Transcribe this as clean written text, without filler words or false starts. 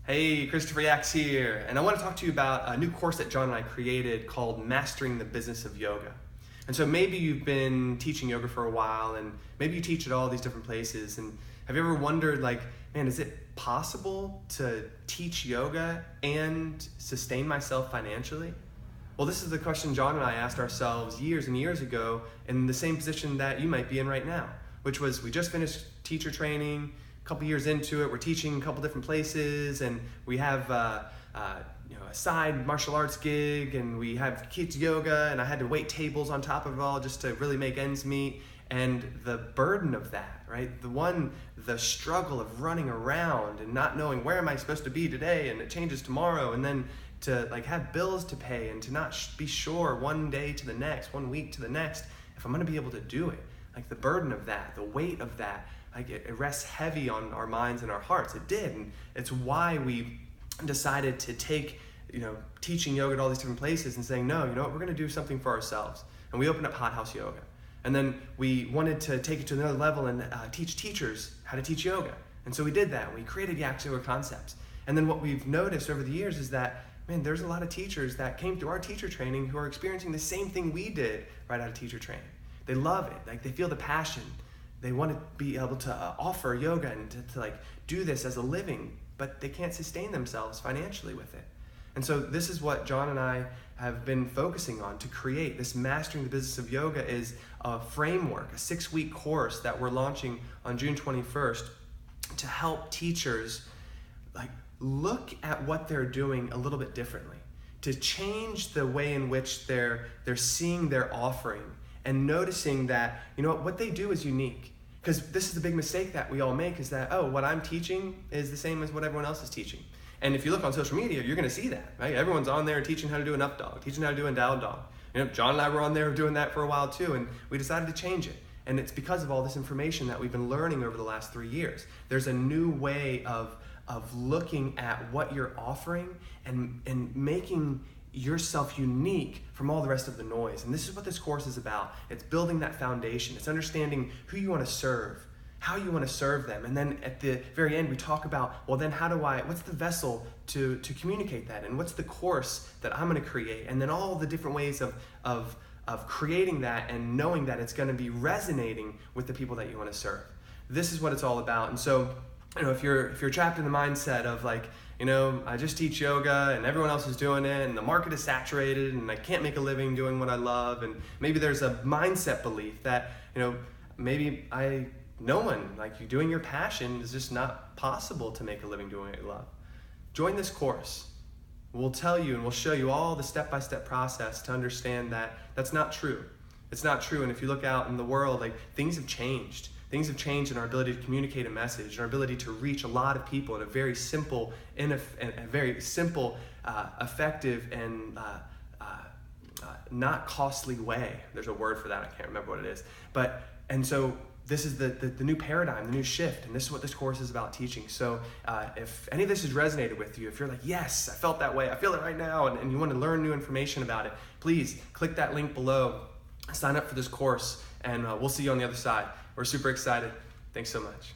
Hey, Christopher Yaks here, and I want to talk to you about a new course that John and I created called Mastering the Business of Yoga. And so maybe you've been teaching yoga for a while, and maybe you teach at all these different places, and have you ever wondered, man, is it possible to teach yoga and sustain myself financially? Well, this is the question John and I asked ourselves years and years ago in the same position that you might be in right now, which was we just finished teacher training. A couple years into it, we're teaching a couple different places, and we have a side martial arts gig, and we have kids yoga, and I had to wait tables on top of it all just to really make ends meet. And the burden of that, right? The struggle of running around and not knowing where am I supposed to be today, and it changes tomorrow, and then to have bills to pay and to not be sure one day to the next, 1 week to the next, if I'm going to be able to do it. The burden of that, the weight of that, it rests heavy on our minds and our hearts. It did, and it's why we decided to take, teaching yoga at all these different places and saying, no, we're going to do something for ourselves. And we opened up Hot House Yoga. And then we wanted to take it to another level and teach teachers how to teach yoga. And so we did that. We created Yaks Yoga Concepts. And then what we've noticed over the years is that, there's a lot of teachers that came through our teacher training who are experiencing the same thing we did right out of teacher training. They love it. They feel the passion. They want to be able to offer yoga and to do this as a living, but they can't sustain themselves financially with it. And so this is what John and I have been focusing on to create. This Mastering the Business of Yoga is a framework, a 6-week course that we're launching on June 21st to help teachers look at what they're doing a little bit differently, to change the way in which they're seeing their offering and noticing that, what they do is unique. Because this is the big mistake that we all make, is that, what I'm teaching is the same as what everyone else is teaching. And if you look on social media, you're going to see that, right? Everyone's on there teaching how to do an up dog, teaching how to do a down dog. John and I were on there doing that for a while too, and we decided to change it. And it's because of all this information that we've been learning over the last 3 years. There's a new way of looking at what you're offering and making yourself unique from all the rest of the noise. And this is what this course is about. It's building that foundation. It's understanding who you want to serve, how you want to serve them. And then at the very end, we talk about, well, then what's the vessel to communicate that? And what's the course that I'm going to create? And then all the different ways of creating that and knowing that it's going to be resonating with the people that you want to serve. This is what it's all about. And so, if you're trapped in the mindset of I just teach yoga and everyone else is doing it and the market is saturated and I can't make a living doing what I love, and maybe there's a mindset belief that, maybe you doing your passion is just not possible to make a living doing what you love. Join this course. We'll tell you and we'll show you all the step-by-step process to understand that that's not true. It's not true. And if you look out in the world, things have changed. Things have changed in our ability to communicate a message, and our ability to reach a lot of people in a very simple, effective, and not costly way. There's a word for that. I can't remember what it is. And so this is the new paradigm, the new shift, and this is what this course is about teaching. So if any of this has resonated with you, if you're yes, I felt that way, I feel it right now, and you want to learn new information about it, please click that link below, sign up for this course, and we'll see you on the other side. We're super excited. Thanks so much.